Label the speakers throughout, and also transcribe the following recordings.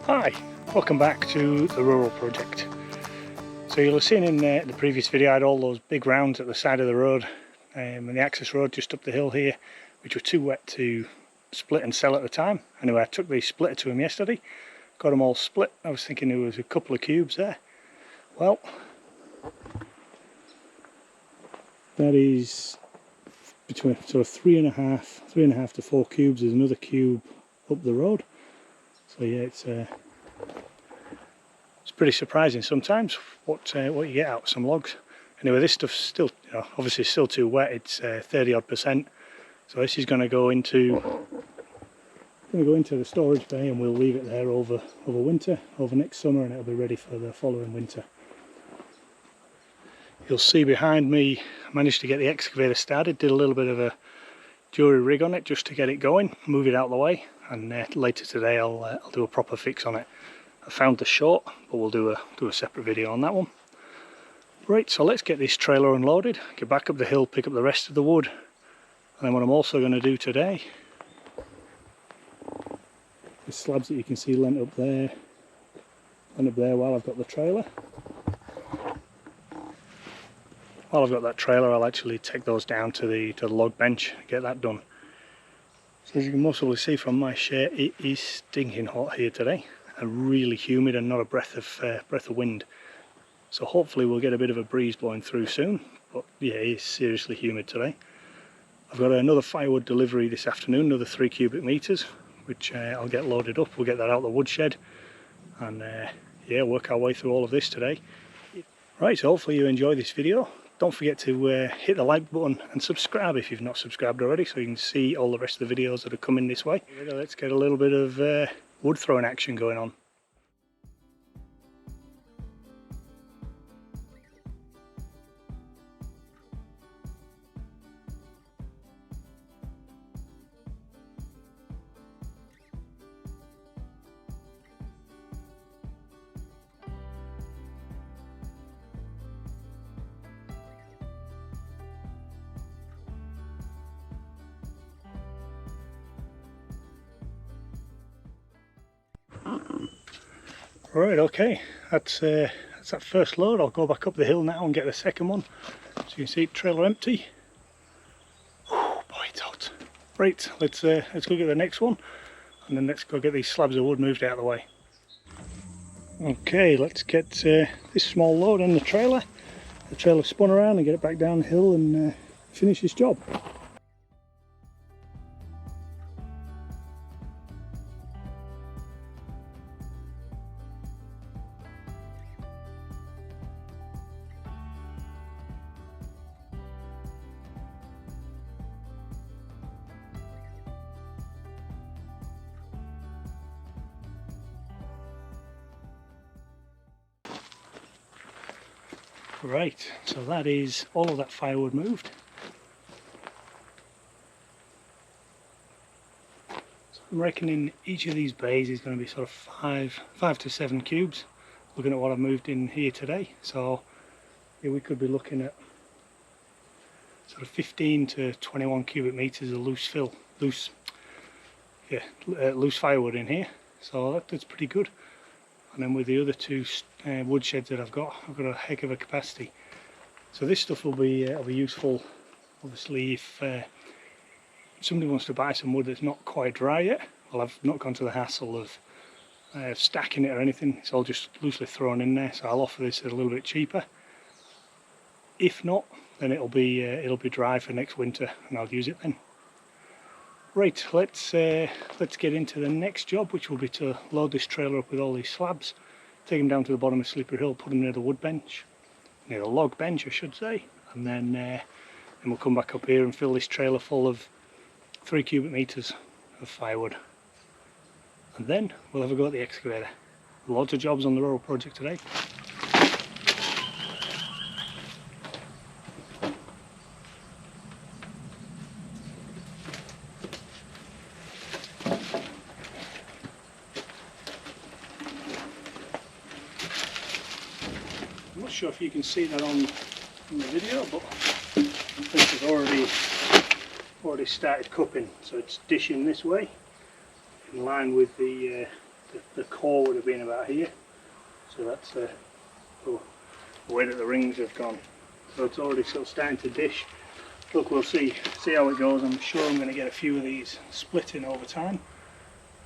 Speaker 1: Hi, welcome back to the Rural Project. So you'll have seen in the previous video I had all those big rounds at the side of the road and the access road just up the hill here, which were too wet to split and sell at the time. Anyway, I took the splitter to him yesterday, got them all split. I was thinking there was a couple of cubes there. Well, that is between sort of three and a half to 4 cubes. There's another cube up the road. So yeah, it's pretty surprising sometimes what you get out of some logs. Anyway, this stuff's still, obviously still too wet. It's 30-odd%. So this is going to go into the storage bay, and we'll leave it there over winter, over next summer, and it'll be ready for the following winter. You'll see behind me, I managed to get the excavator started. Did a little bit of a jury rig on it just to get it going, move it out of the way, and later today I'll do a proper fix on it. I found the short, but we'll do a separate video on that one. Right, so let's get this trailer unloaded, get back up the hill, pick up the rest of the wood, and then what I'm also going to do today, the slabs that you can see lent up there while I've got the trailer. While I've got that trailer, I'll actually take those down to the log bench, get that done. So as you can most probably see from my share, it is stinking hot here today, and really humid, and not a breath of wind. So hopefully we'll get a bit of a breeze blowing through soon. But yeah, it is seriously humid today. I've got another firewood delivery this afternoon, another 3 cubic meters, which I'll get loaded up. We'll get that out of the woodshed, and yeah, work our way through all of this today. Right, so hopefully you enjoy this video. Don't forget to hit the like button and subscribe if you've not subscribed already, so you can see all the rest of the videos that are coming this way. Let's get a little bit of wood throwing action going on. Right, okay, that's that first load. I'll go back up the hill now and get the second one. So you can see trailer empty. Whew, boy, it's hot. Right, let's go get the next one, and then let's go get these slabs of wood moved out of the way. Okay, let's get this small load in the trailer spun around, and get it back down the hill and finish this job. Right, so that is all of that firewood moved. So I'm reckoning each of these bays is going to be sort of 5 to 7 cubes, looking at what I've moved in here today. So yeah, we could be looking at sort of 15 to 21 cubic meters of loose firewood in here. So that's pretty good. And then with the other 2 wood sheds that I've got a heck of a capacity. So this stuff will be useful, obviously, if somebody wants to buy some wood that's not quite dry yet. Well, I've not gone to the hassle of stacking it or anything. It's all just loosely thrown in there, so I'll offer this at a little bit cheaper. If not, then it'll be dry for next winter, and I'll use it then. Right, let's get into the next job, which will be to load this trailer up with all these slabs, take them down to the bottom of Slippery Hill, put them near the wood bench, near the log bench I should say, and then we'll come back up here and fill this trailer full of 3 cubic meters of firewood. And then we'll have a go at the excavator. Lots of jobs on the Rural Project today. I'm not sure if you can see that on the video, but this has already started cupping, so it's dishing this way in line with the the core would have been about here. So that's the way that the rings have gone. So it's already sort of starting to dish. Look, we'll see how it goes. I'm sure I'm going to get a few of these splitting over time.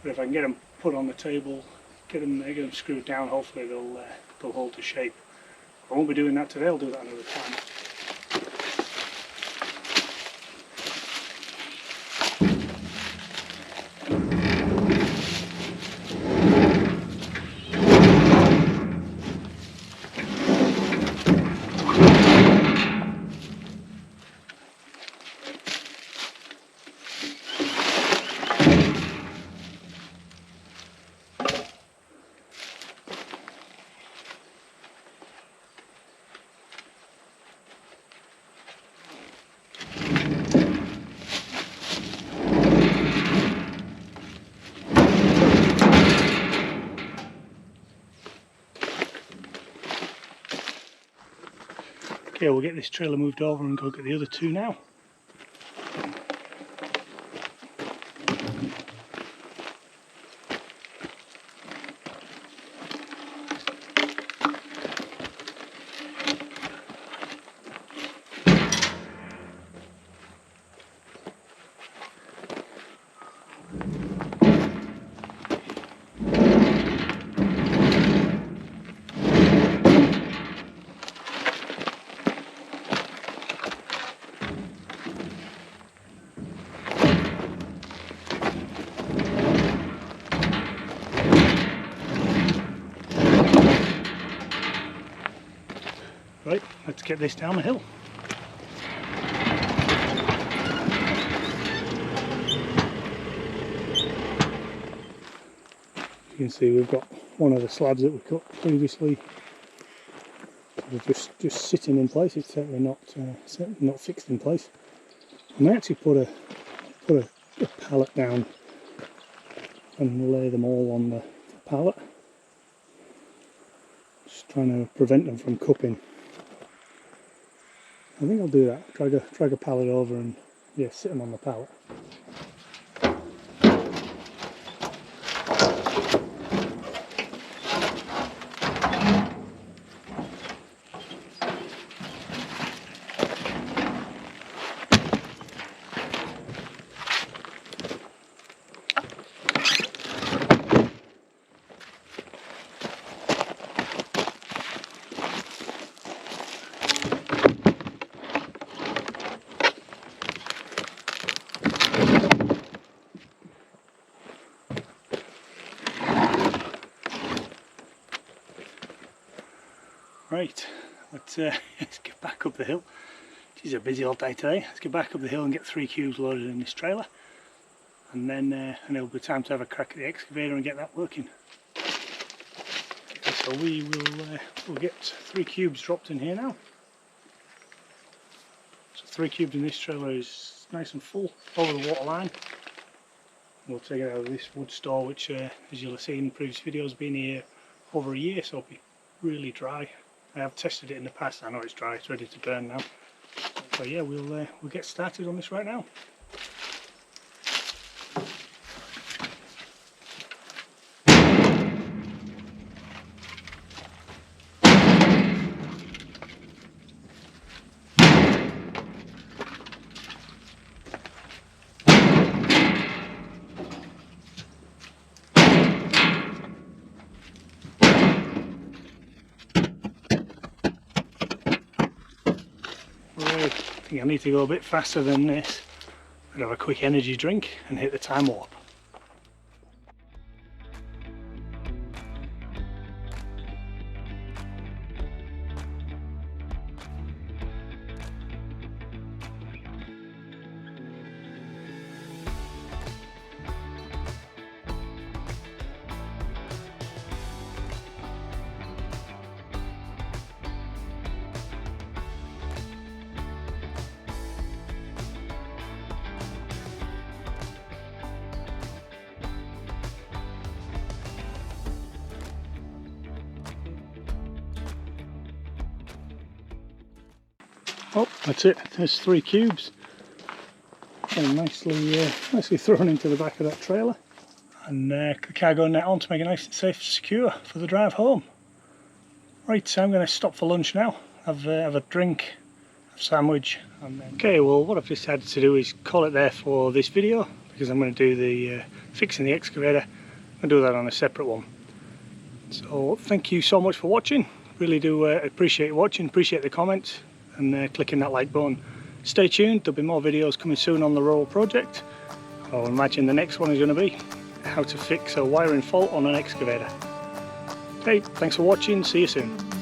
Speaker 1: But if I can get them put on the table, get them screwed down, hopefully they'll hold the shape. I won't be doing that today. I'll do that another time. Okay, we'll get this trailer moved over and go get the other two now. Right, let's get this down the hill. You can see we've got one of the slabs that we cut previously. Just sitting in place. It's certainly not fixed in place. And I actually put a pallet down and lay them all on the pallet. Just trying to prevent them from cupping. I think I'll do that. Drag a pallet over and yeah, sit them on the pallet. Right, let's get back up the hill. It's a busy old day today. Let's get back up the hill and get 3 cubes loaded in this trailer, and then it'll be time to have a crack at the excavator and get that working. So we'll get 3 cubes dropped in here now. So 3 cubes in this trailer is nice and full over the water line. We'll take it out of this wood store, which as you'll have seen in previous videos, has been here over a year, so it'll be really dry. I have tested it in the past. I know it's dry. It's ready to burn now. So yeah, we'll get started on this right now. I think I need to go a bit faster than this. I'll have a quick energy drink and hit the time warp. Oh, that's it. There's 3 cubes. And nicely thrown into the back of that trailer. and the cargo net on to make it nice and safe and secure for the drive home. Right, so I'm going to stop for lunch now, have a drink, have a sandwich, and then... Okay, well what I've decided to do is call it there for this video, because I'm going to do the fixing the excavator. I'll do that on a separate one. So thank you so much for watching. Really do appreciate watching, appreciate the comments, and clicking that like button. Stay tuned, there'll be more videos coming soon on the rural project. I'll imagine the next one is going to be how to fix a wiring fault on an excavator. Okay, thanks for watching, see you soon.